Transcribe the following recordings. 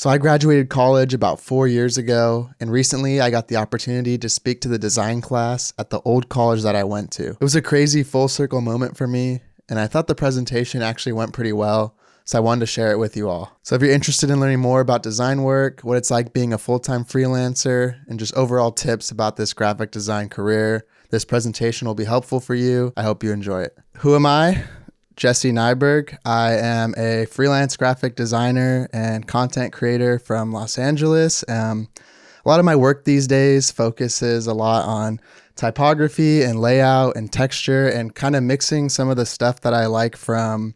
So I graduated college about 4 years ago, and recently I got the opportunity to speak to the design class at the old college that I went to. It was a crazy full circle moment for me, and I thought the presentation actually went pretty well, so I wanted to share it with you all. So if you're interested in learning more about design work, what it's like being a full-time freelancer, and just overall tips about this graphic design career, this presentation will be helpful for you. I hope you enjoy it. Who am I? Jesse Nyberg. I am a freelance graphic designer and content creator from Los Angeles. A lot of my work these days focuses a lot on typography and layout and texture and kind of mixing some of the stuff that I like from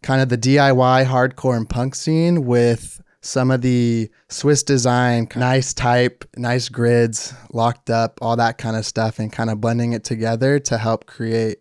kind of the DIY hardcore and punk scene with some of the Swiss design, nice type, nice grids, locked up, all that kind of stuff, and kind of blending it together to help create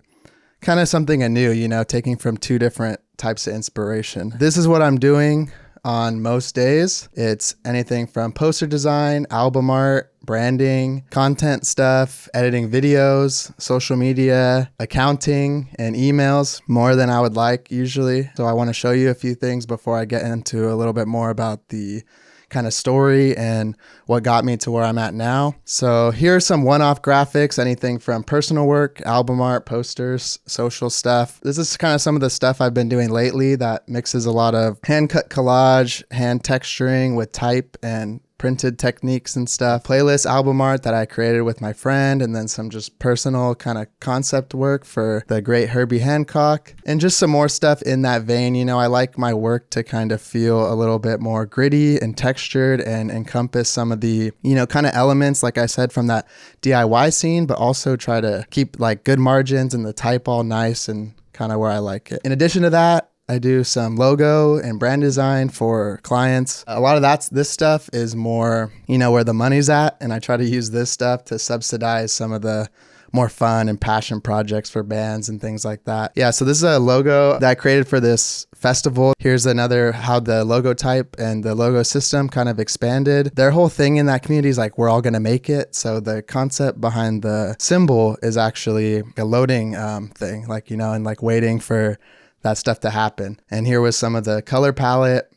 kind of something anew, taking from two different types of inspiration. This is what I'm doing on most days. It's anything from poster design, album art, branding, content stuff, editing videos, social media, accounting, and emails, more than I would like usually. So I want to show you a few things before I get into a little bit more about the kind of story and what got me to where I'm at now. So here are some one-off graphics, anything from personal work, album art, posters, social stuff. This is kind of some of the stuff I've been doing lately that mixes a lot of hand-cut collage, hand texturing with type and printed techniques and stuff. Playlist album art that I created with my friend, and then some just personal kind of concept work for the great Herbie Hancock, and just some more stuff in that vein. I like my work to kind of feel a little bit more gritty and textured and encompass some of the, kind of elements, like I said, from that DIY scene, but also try to keep like good margins and the type all nice and kind of where I like it. In addition to that, I do some logo and brand design for clients. A lot of this stuff is more, where the money's at. And I try to use this stuff to subsidize some of the more fun and passion projects for bands and things like that. Yeah, so this is a logo that I created for this festival. Here's another how the logo type and the logo system kind of expanded. Their whole thing in that community is like, we're all going to make it. So the concept behind the symbol is actually a loading thing, and like waiting for that stuff to happen. And here was some of the color palette,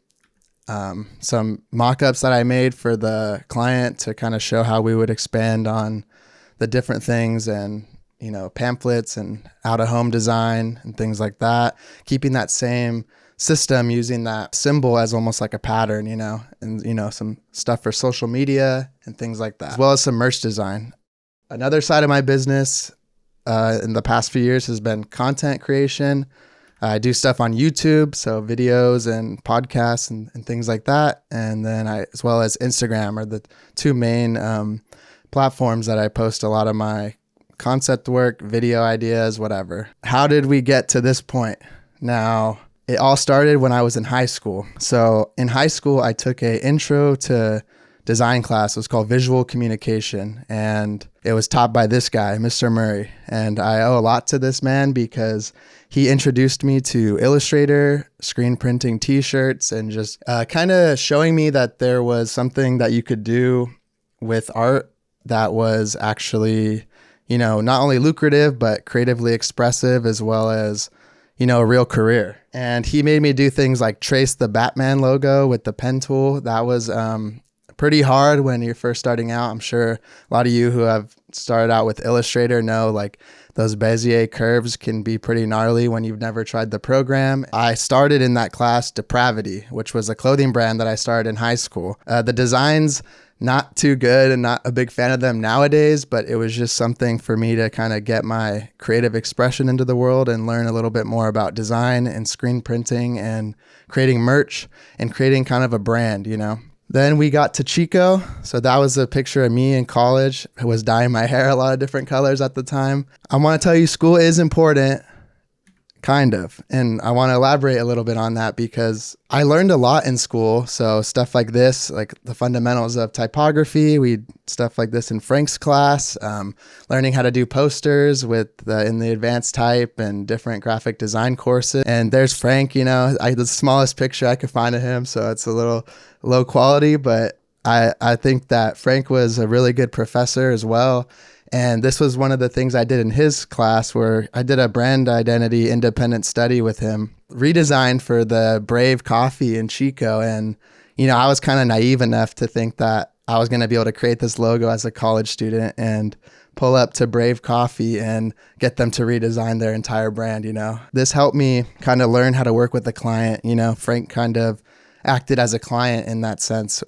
some mock-ups that I made for the client to kind of show how we would expand on the different things, and pamphlets and out-of-home design and things like that, keeping that same system, using that symbol as almost like a pattern, and some stuff for social media and things like that, as well as some merch design. Another side of my business in the past few years has been content creation. I do stuff on YouTube, so videos and podcasts and things like that. And then as well as Instagram, are the two main platforms that I post a lot of my concept work, video ideas, whatever. How did we get to this point? Now, it all started when I was in high school. So in high school, I took an intro to design class. It was called Visual Communication, and it was taught by this guy, Mr. Murray. And I owe a lot to this man because he introduced me to Illustrator, screen printing t-shirts, and just kind of showing me that there was something that you could do with art that was actually, not only lucrative, but creatively expressive, as well as, a real career. And he made me do things like trace the Batman logo with the pen tool. That was pretty hard when you're first starting out. I'm sure a lot of you who have started out with Illustrator know like those Bezier curves can be pretty gnarly when you've never tried the program. I started in that class Depravity, which was a clothing brand that I started in high school. The designs, not too good and not a big fan of them nowadays, but it was just something for me to kind of get my creative expression into the world and learn a little bit more about design and screen printing and creating merch and creating kind of a brand, Then we got to Chico. So that was a picture of me in college. I was dyeing my hair a lot of different colors at the time. I want to tell you, school is important. Kind of. And I want to elaborate a little bit on that because I learned a lot in school. So stuff like this, like the fundamentals of typography, stuff like this in Frank's class, learning how to do posters in the advanced type and different graphic design courses. And there's Frank, the smallest picture I could find of him. So it's a little low quality, but I think that Frank was a really good professor as well. And this was one of the things I did in his class, where I did a brand identity independent study with him, redesigned for the Brave coffee in Chico. And, I was kind of naive enough to think that I was going to be able to create this logo as a college student and pull up to Brave Coffee and get them to redesign their entire brand. This helped me kind of learn how to work with the client. Frank kind of acted as a client in that sense,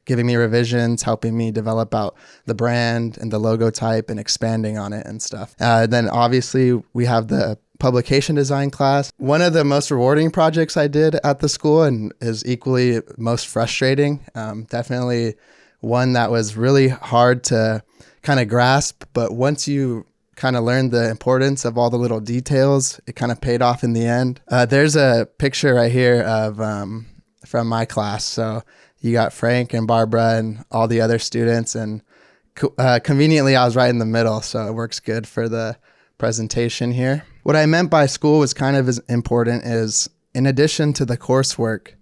giving me revisions, helping me develop out the brand and the logo type and expanding on it and stuff. Then obviously we have the publication design class. One of the most rewarding projects I did at the school and is equally most frustrating. Definitely one that was really hard to kind of grasp, but once you kind of learned the importance of all the little details, it kind of paid off in the end. There's a picture right here of from my class. So you got Frank and Barbara and all the other students, and conveniently I was right in the middle, so it works good for the presentation here. What I meant by school was kind of as important is, in addition to the coursework,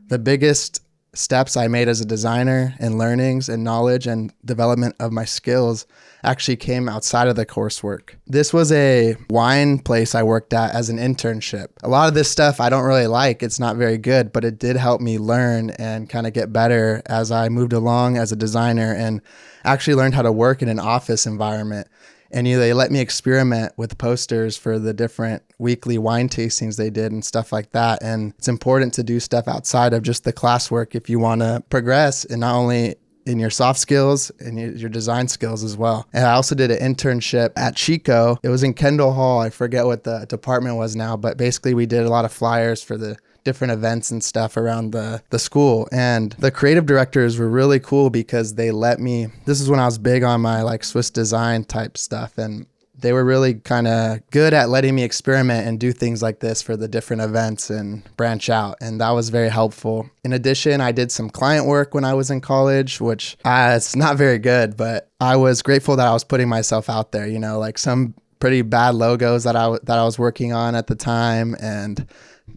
the biggest steps I made as a designer and learnings and knowledge and development of my skills actually came outside of the coursework. This was a wine place I worked at as an internship. A lot of this stuff I don't really like. It's not very good, but it did help me learn and kind of get better as I moved along as a designer and actually learned how to work in an office environment. And they let me experiment with posters for the different weekly wine tastings they did and stuff like that. And it's important to do stuff outside of just the classwork if you want to progress, and not only in your soft skills and your design skills as well. And I also did an internship at Chico. It was in Kendall Hall. I forget what the department was now, but basically we did a lot of flyers for the different events and stuff around the school. And the creative directors were really cool because they let me, this is when I was big on my like Swiss design type stuff, and they were really kind of good at letting me experiment and do things like this for the different events and branch out. And that was very helpful. In addition, I did some client work when I was in college, which it's not very good, but I was grateful that I was putting myself out there, like some pretty bad logos that I was working on at the time, and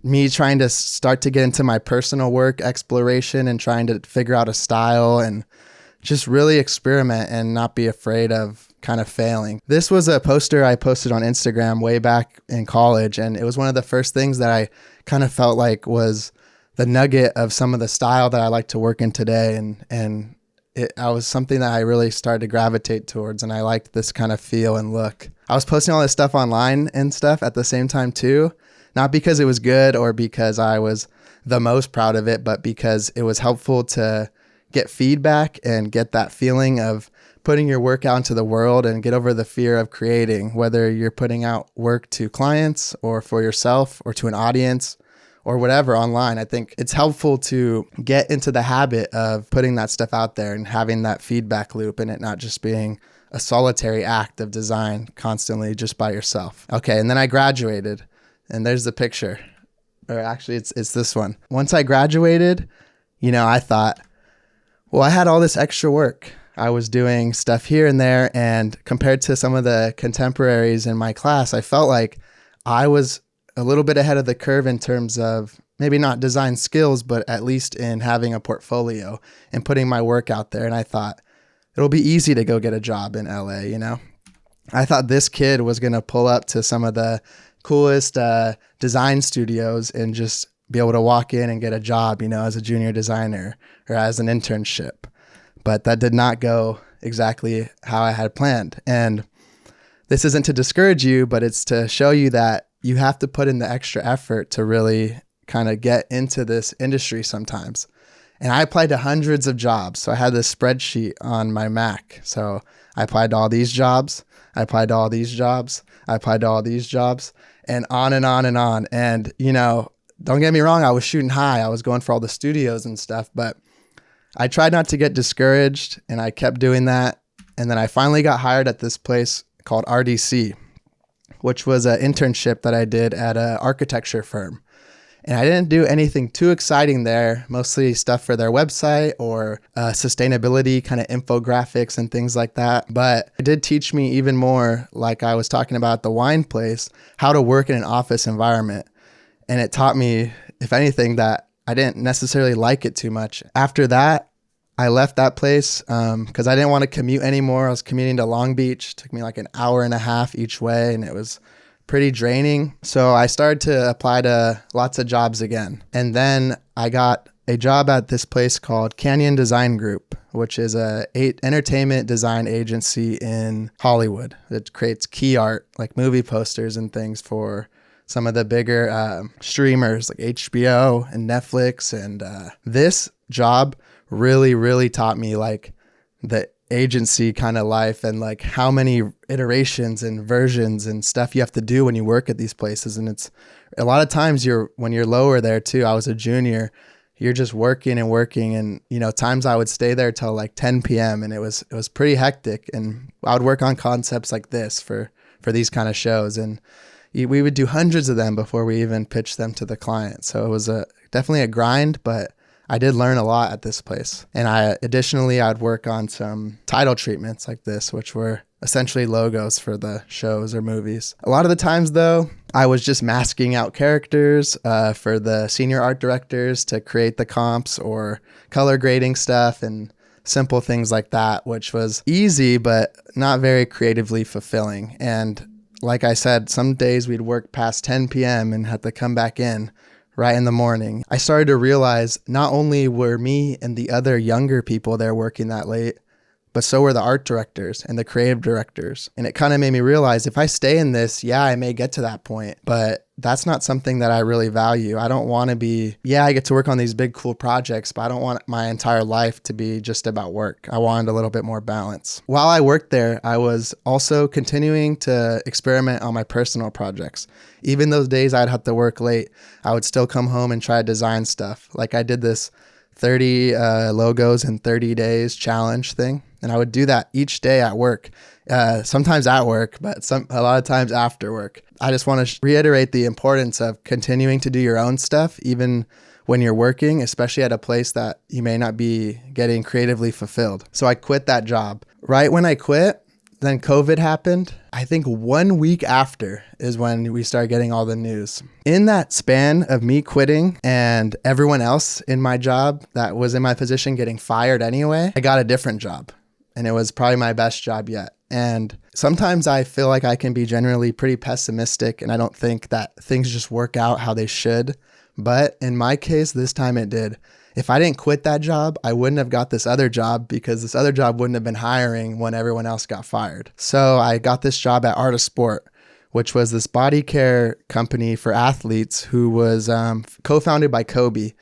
me trying to start to get into my personal work exploration and trying to figure out a style and just really experiment and not be afraid of kind of failing. This was a poster I posted on Instagram way back in college, and it was one of the first things that I kind of felt like was the nugget of some of the style that I like to work in today. And it was something that I really started to gravitate towards, and I liked this kind of feel and look. I was posting all this stuff online and stuff at the same time too, not because it was good or because I was the most proud of it, but because it was helpful to get feedback and get that feeling of putting your work out into the world and get over the fear of creating, whether you're putting out work to clients or for yourself or to an audience or whatever online. I think it's helpful to get into the habit of putting that stuff out there and having that feedback loop, and it not just being a solitary act of design constantly just by yourself. Okay, and then I graduated, and there's the picture. Or actually, it's this one. Once I graduated, I thought, well, I had all this extra work. I was doing stuff here and there, and compared to some of the contemporaries in my class, I felt like I was a little bit ahead of the curve in terms of maybe not design skills, but at least in having a portfolio and putting my work out there. And I thought it'll be easy to go get a job in LA, I thought this kid was going to pull up to some of the coolest design studios and just be able to walk in and get a job, as a junior designer or as an internship. But that did not go exactly how I had planned. And this isn't to discourage you, but it's to show you that you have to put in the extra effort to really kind of get into this industry sometimes. And I applied to hundreds of jobs. So I had this spreadsheet on my Mac. So I applied to all these jobs. I applied to all these jobs. I applied to all these jobs, and on and on and on. And, don't get me wrong, I was shooting high. I was going for all the studios and stuff, but I tried not to get discouraged, and I kept doing that. And then I finally got hired at this place called RDC, which was an internship that I did at an architecture firm. And I didn't do anything too exciting there, mostly stuff for their website or sustainability kind of infographics and things like that. But it did teach me even more, like I was talking about at the wine place, how to work in an office environment. And it taught me, if anything, that I didn't necessarily like it too much. After that, I left that place because I didn't want to commute anymore. I was commuting to Long Beach. It took me like an hour and a half each way, and it was pretty draining. So I started to apply to lots of jobs again. And then I got a job at this place called Canyon Design Group, which is a entertainment design agency in Hollywood that creates key art, like movie posters and things for some of the bigger streamers like HBO and Netflix. And this job really taught me like the agency kind of life and like how many iterations and versions and stuff you have to do when you work at these places. And it's a lot of times when you're lower there too. I was a junior, you're just working and times I would stay there till like 10 p.m. and it was pretty hectic. And I would work on concepts like this for these kind of shows, and we would do hundreds of them before we even pitched them to the client. So it was definitely a grind, but I did learn a lot at this place. And I'd work on some title treatments like this, which were essentially logos for the shows or movies. A lot of the times though, I was just masking out characters for the senior art directors to create the comps or color grading stuff and simple things like that, which was easy, but not very creatively fulfilling. And like I said, some days we'd work past 10 p.m. and had to come back in right in the morning. I started to realize not only were me and the other younger people there working that late, but so were the art directors and the creative directors. And it kind of made me realize if I stay in this, I may get to that point, but that's not something that I really value. I don't want to be, I get to work on these big, cool projects, but I don't want my entire life to be just about work. I wanted a little bit more balance. While I worked there, I was also continuing to experiment on my personal projects. Even those days I'd have to work late, I would still come home and try to design stuff. Like I did this 30 logos in 30 days challenge thing. And I would do that each day at work, sometimes at work, but a lot of times after work. I just want to reiterate the importance of continuing to do your own stuff, even when you're working, especially at a place that you may not be getting creatively fulfilled. So I quit that job. Right when I quit, then COVID happened. I think 1 week after is when we started getting all the news. In that span of me quitting and everyone else in my job that was in my position getting fired anyway, I got a different job. And it was probably my best job yet. And sometimes I feel like I can be generally pretty pessimistic and I don't think that things just work out how they should. But in my case, this time it did. If I didn't quit that job, I wouldn't have got this other job because this other job wouldn't have been hiring when everyone else got fired. So I got this job at Art of Sport, which was this body care company for athletes who was co-founded by Kobe.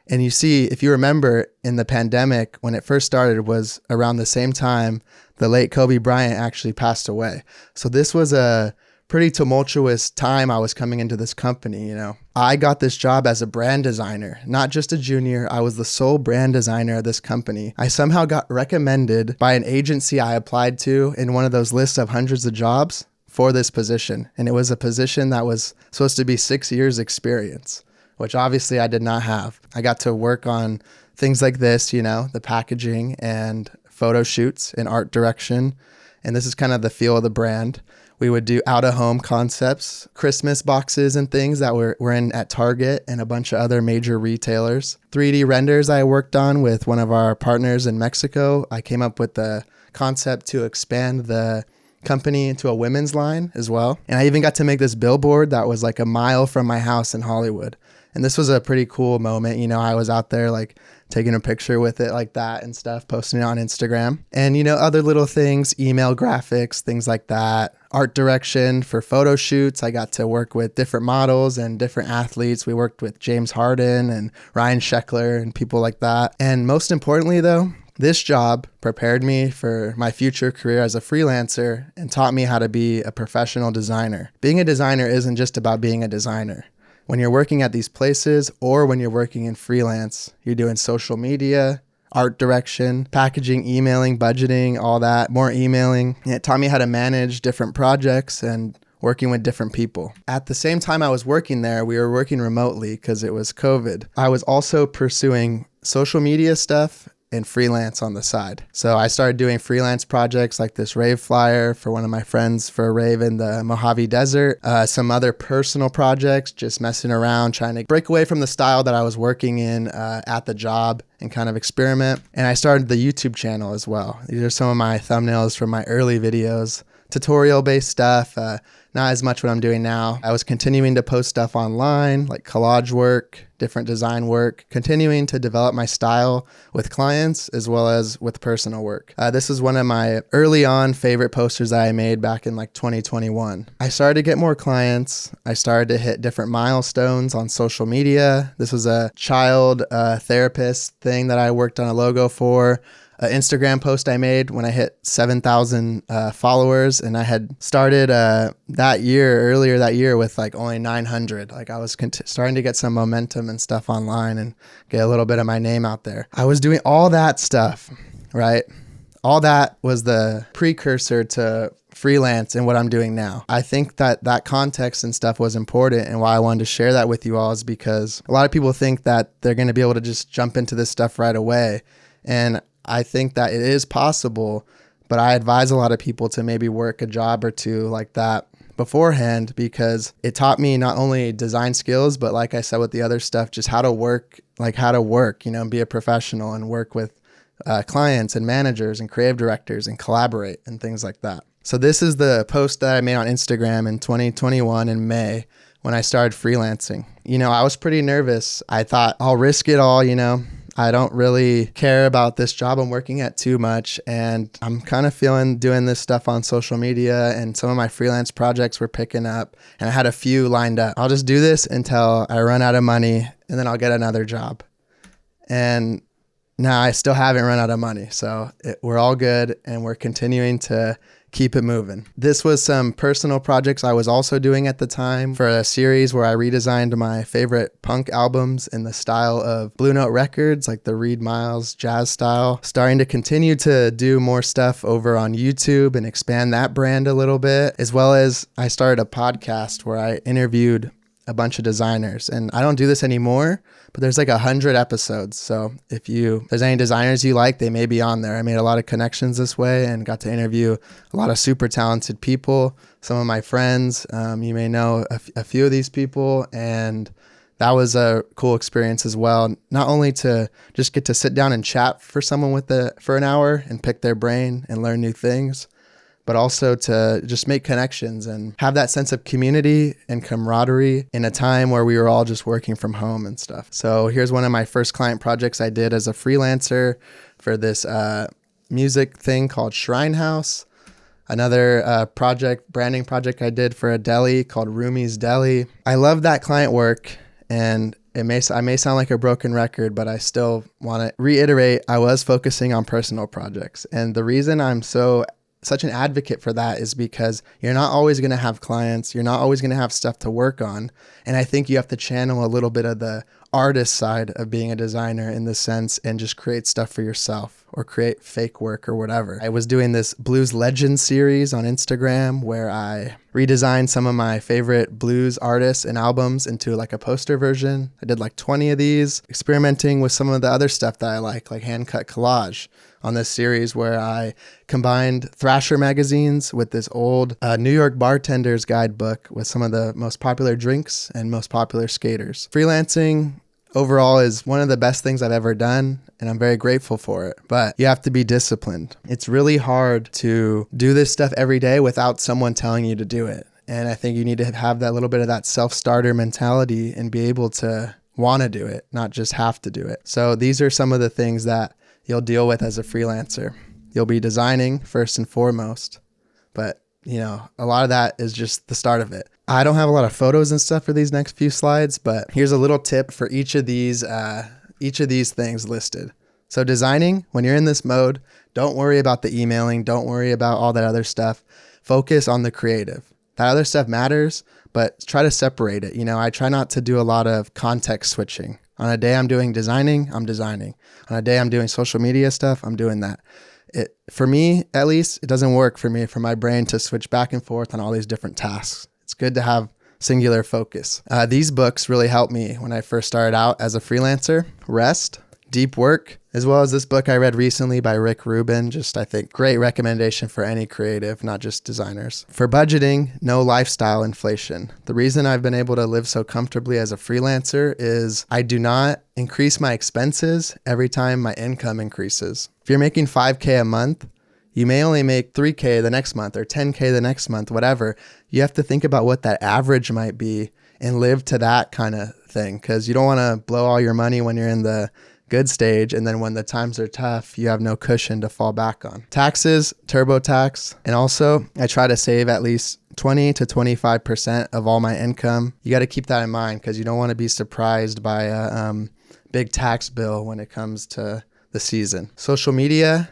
And you see, if you remember in the pandemic, when it first started was around the same time the late Kobe Bryant actually passed away. So this was a pretty tumultuous time I was coming into this company, I got this job as a brand designer, not just a junior. I was the sole brand designer of this company. I somehow got recommended by an agency I applied to in one of those lists of hundreds of jobs for this position. And it was a position that was supposed to be 6 years experience, which obviously I did not have. I got to work on things like this, the packaging and photo shoots and art direction. And this is kind of the feel of the brand. We would do out-of-home concepts, Christmas boxes and things that were in at Target and a bunch of other major retailers. 3D renders I worked on with one of our partners in Mexico. I came up with the concept to expand the company into a women's line as well. And I even got to make this billboard that was like a mile from my house in Hollywood. And this was a pretty cool moment. I was out there like taking a picture with it like that and stuff, posting it on Instagram. And, other little things, email graphics, things like that. Art direction for photo shoots. I got to work with different models and different athletes. We worked with James Harden and Ryan Sheckler and people like that. And most importantly though, this job prepared me for my future career as a freelancer and taught me how to be a professional designer. Being a designer isn't just about being a designer. When you're working at these places or when you're working in freelance, you're doing social media, art direction, packaging, emailing, budgeting, all that, more emailing. And it taught me how to manage different projects and working with different people. At the same time I was working there, we were working remotely because it was COVID. I was also pursuing social media stuff and freelance on the side. So I started doing freelance projects like this rave flyer for one of my friends for a rave in the Mojave Desert, some other personal projects, just messing around, trying to break away from the style that I was working in at the job and kind of experiment. And I started the YouTube channel as well. These are some of my thumbnails from my early videos, tutorial-based stuff, not as much what I'm doing now. I was continuing to post stuff online, like collage work, different design work, continuing to develop my style with clients as well as with personal work. This is one of my early on favorite posters that I made back in like 2021. I started to get more clients. I started to hit different milestones on social media. This was a child therapist thing that I worked on a logo for. An Instagram post I made when I hit 7,000 followers, and I had started earlier that year with like only 900. Like I was starting to get some momentum and stuff online and get a little bit of my name out there. I was doing all that stuff, right? All that was the precursor to freelance and what I'm doing now. I think that context and stuff was important, and why I wanted to share that with you all is because a lot of people think that they're going to be able to just jump into this stuff right away. And I think that it is possible, but I advise a lot of people to maybe work a job or two like that beforehand, because it taught me not only design skills, but like I said with the other stuff, just how to work, and be a professional and work with clients and managers and creative directors and collaborate and things like that. So this is the post that I made on Instagram in 2021 in May when I started freelancing. I was pretty nervous. I thought I'll risk it all, I don't really care about this job I'm working at too much, and I'm kind of feeling doing this stuff on social media, and some of my freelance projects were picking up, and I had a few lined up. I'll just do this until I run out of money, and then I'll get another job. And now I still haven't run out of money, so we're all good, and we're continuing to keep it moving. This was some personal projects I was also doing at the time for a series where I redesigned my favorite punk albums in the style of Blue Note Records, like the Reed Miles jazz style. Starting to continue to do more stuff over on YouTube and expand that brand a little bit, as well as I started a podcast where I interviewed a bunch of designers. And I don't do this anymore, but there's like 100 episodes. So if there's any designers you like, they may be on there. I made a lot of connections this way and got to interview a lot of super talented people. Some of my friends, you may know a few of these people, and that was a cool experience as well. Not only to just get to sit down and chat for an hour and pick their brain and learn new things, but also to just make connections and have that sense of community and camaraderie in a time where we were all just working from home and stuff. So here's one of my first client projects I did as a freelancer for this music thing called Shrine House. Another branding project I did for a deli called Rumi's Deli. I love that client work, and I may sound like a broken record, but I still want to reiterate, I was focusing on personal projects. And the reason I'm such an advocate for that is because you're not always going to have clients. You're not always going to have stuff to work on. And I think you have to channel a little bit of the artist side of being a designer in this sense and just create stuff for yourself or create fake work or whatever. I was doing this Blues Legends series on Instagram where I redesigned some of my favorite blues artists and albums into like a poster version. I did like 20 of these, experimenting with some of the other stuff that I like hand-cut collage on this series where I combined Thrasher magazines with this old New York bartender's guidebook with some of the most popular drinks and most popular skaters. Freelancing overall is one of the best things I've ever done, and I'm very grateful for it, but you have to be disciplined. It's really hard to do this stuff every day without someone telling you to do it. And I think you need to have that little bit of that self-starter mentality and be able to want to do it, not just have to do it. So these are some of the things that you'll deal with as a freelancer. You'll be designing first and foremost, but a lot of that is just the start of it. I don't have a lot of photos and stuff for these next few slides, but here's a little tip for each of these things listed. So designing, when you're in this mode, don't worry about the emailing. Don't worry about all that other stuff. Focus on the creative. That other stuff matters, but try to separate it. I try not to do a lot of context switching. On a day I'm doing designing, I'm designing. On a day I'm doing social media stuff, I'm doing that. For me, at least, it doesn't work for my brain to switch back and forth on all these different tasks. It's good to have singular focus. These books really helped me when I first started out as a freelancer. Rest, Deep Work, as well as this book I read recently by Rick Rubin. Just, I think, great recommendation for any creative, not just designers. For budgeting, No Lifestyle Inflation. The reason I've been able to live so comfortably as a freelancer is I do not increase my expenses every time my income increases. If you're making $5K a month, you may only make $3K the next month or $10K the next month, whatever. You have to think about what that average might be and live to that kind of thing, because you don't want to blow all your money when you're in the good stage, and then when the times are tough, you have no cushion to fall back on. Taxes, TurboTax, and also I try to save at least 20 to 25% of all my income. You got to keep that in mind, because you don't want to be surprised by a big tax bill when it comes to the season. Social media,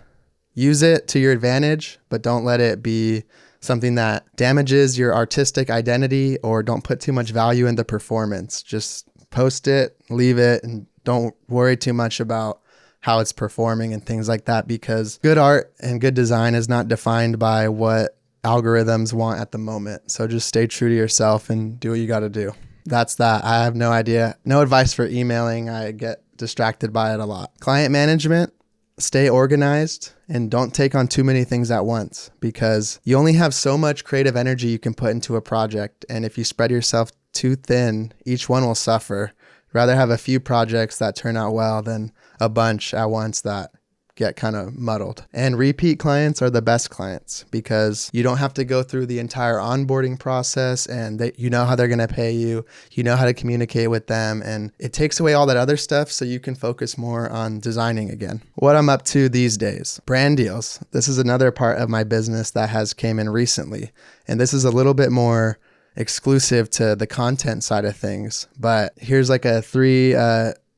use it to your advantage, but don't let it be something that damages your artistic identity, or don't put too much value in the performance. Just post it, leave it, and don't worry too much about how it's performing and things like that, because good art and good design is not defined by what algorithms want at the moment. So just stay true to yourself and do what you got to do. That's that. I have no idea. No advice for emailing. I get distracted by it a lot. Client management, stay organized and don't take on too many things at once, because you only have so much creative energy you can put into a project. And if you spread yourself too thin, each one will suffer. Rather have a few projects that turn out well than a bunch at once that get kind of muddled. And repeat clients are the best clients, because you don't have to go through the entire onboarding process, and you know how they're going to pay you. You know how to communicate with them, and it takes away all that other stuff so you can focus more on designing again. What I'm up to these days, brand deals. This is another part of my business that has came in recently, and this is a little bit more exclusive to the content side of things. But here's like a 3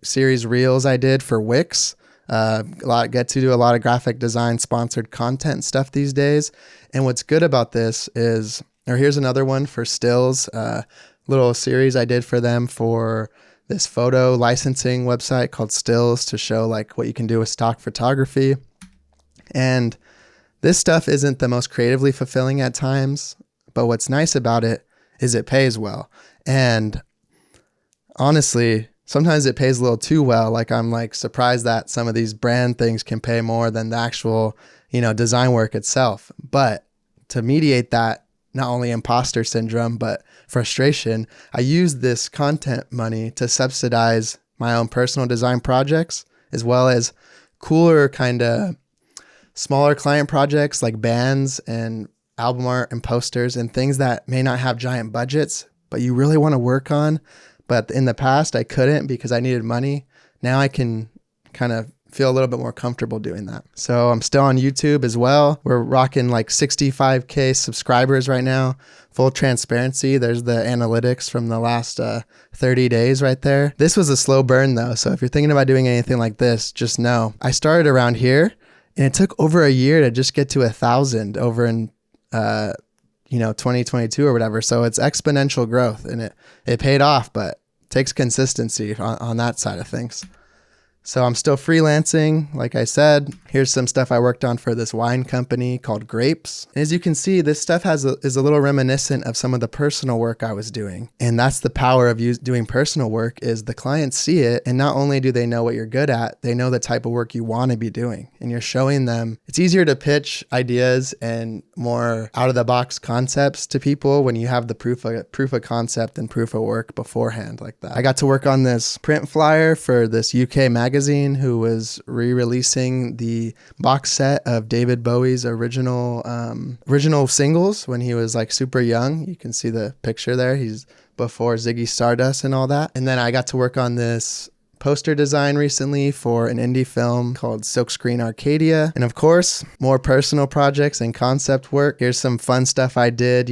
series reels I did for Wix. Get to do a lot of graphic design sponsored content stuff these days. And what's good about this is, or here's another one for Stills, little series I did for them for this photo licensing website called Stills, to show like what you can do with stock photography. And this stuff isn't the most creatively fulfilling at times, but what's nice about it is it pays well. And honestly, sometimes it pays a little too well. Like I'm like surprised that some of these brand things can pay more than the actual, design work itself. But to mediate that, not only imposter syndrome, but frustration, I use this content money to subsidize my own personal design projects, as well as cooler kind of smaller client projects like bands and album art and posters and things that may not have giant budgets, but you really want to work on. But in the past, I couldn't because I needed money. Now I can kind of feel a little bit more comfortable doing that. So I'm still on YouTube as well. We're rocking like 65K subscribers right now. Full transparency. There's the analytics from the last 30 days right there. This was a slow burn though. So if you're thinking about doing anything like this, just know I started around here, and it took over a year to just get to 1,000 over in 2022 or whatever. So it's exponential growth, and it paid off, but it takes consistency on that side of things. So I'm still freelancing. Like I said, here's some stuff I worked on for this wine company called Grapes. And as you can see, this stuff is a little reminiscent of some of the personal work I was doing. And that's the power of doing personal work, is the clients see it. And not only do they know what you're good at, they know the type of work you want to be doing. And you're showing them. It's easier to pitch ideas and more out of the box concepts to people when you have the proof of concept and proof of work beforehand like that. I got to work on this print flyer for this UK magazine who was re-releasing the box set of David Bowie's original singles when he was like super young. You can see the picture there. He's before Ziggy Stardust and all that. And then I got to work on this poster design recently for an indie film called Silkscreen Arcadia. And of course, more personal projects and concept work. Here's some fun stuff I did,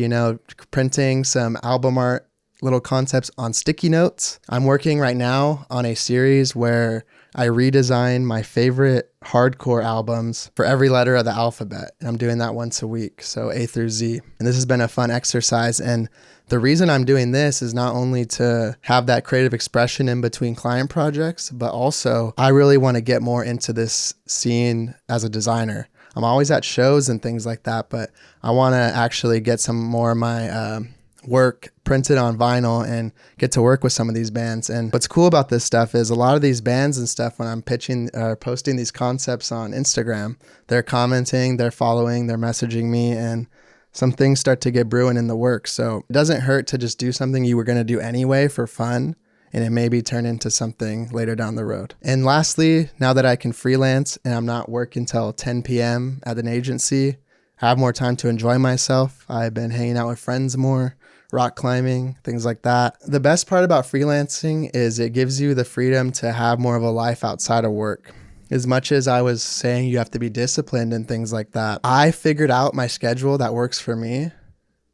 printing some album art, little concepts on sticky notes. I'm working right now on a series where I redesign my favorite hardcore albums for every letter of the alphabet. And I'm doing that once a week, so A through Z. And this has been a fun exercise. And the reason I'm doing this is not only to have that creative expression in between client projects, but also I really want to get more into this scene as a designer. I'm always at shows and things like that, but I want to actually get some more of my work printed on vinyl and get to work with some of these bands. And what's cool about this stuff is a lot of these bands and stuff, when I'm posting these concepts on Instagram, they're commenting, they're following, they're messaging me, and some things start to get brewing in the works. So it doesn't hurt to just do something you were going to do anyway for fun, and it maybe turn into something later down the road. And lastly, now that I can freelance and I'm not working till 10 p.m. at an agency, I have more time to enjoy myself. I've been hanging out with friends more, rock climbing, things like that. The best part about freelancing is it gives you the freedom to have more of a life outside of work. As much as I was saying you have to be disciplined and things like that, I figured out my schedule that works for me.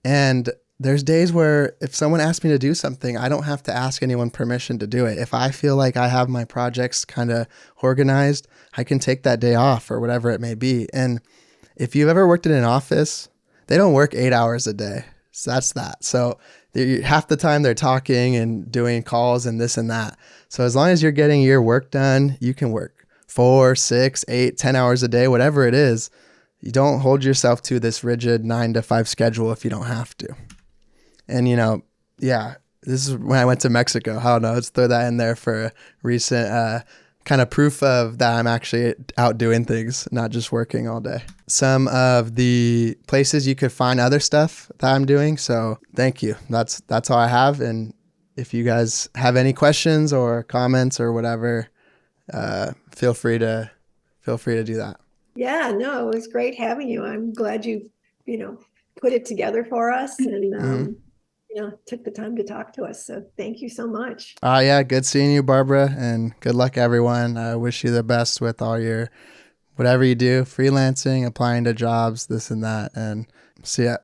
And there's days where if someone asks me to do something, I don't have to ask anyone permission to do it. If I feel like I have my projects kind of organized, I can take that day off or whatever it may be. And if you've ever worked in an office, they don't work 8 hours a day. So that's that. So half the time they're talking and doing calls and this and that. So as long as you're getting your work done, you can work 4, 6, 8, 10 hours a day, whatever it is. You don't hold yourself to this rigid 9 to 5 schedule if you don't have to. And, this is when I went to Mexico. I don't know, let's throw that in there for a recent kind of proof of that I'm actually out doing things, not just working all day. Some of the places you could find other stuff that I'm doing. So thank you. That's all I have. And if you guys have any questions or comments or whatever, feel free to do that. Yeah, no, it was great having you. I'm glad you put it together for us and took the time to talk to us. So thank you so much. Yeah, good seeing you, Barbara, and good luck, everyone. I wish you the best with all your whatever you do, freelancing, applying to jobs, this and that, and see ya.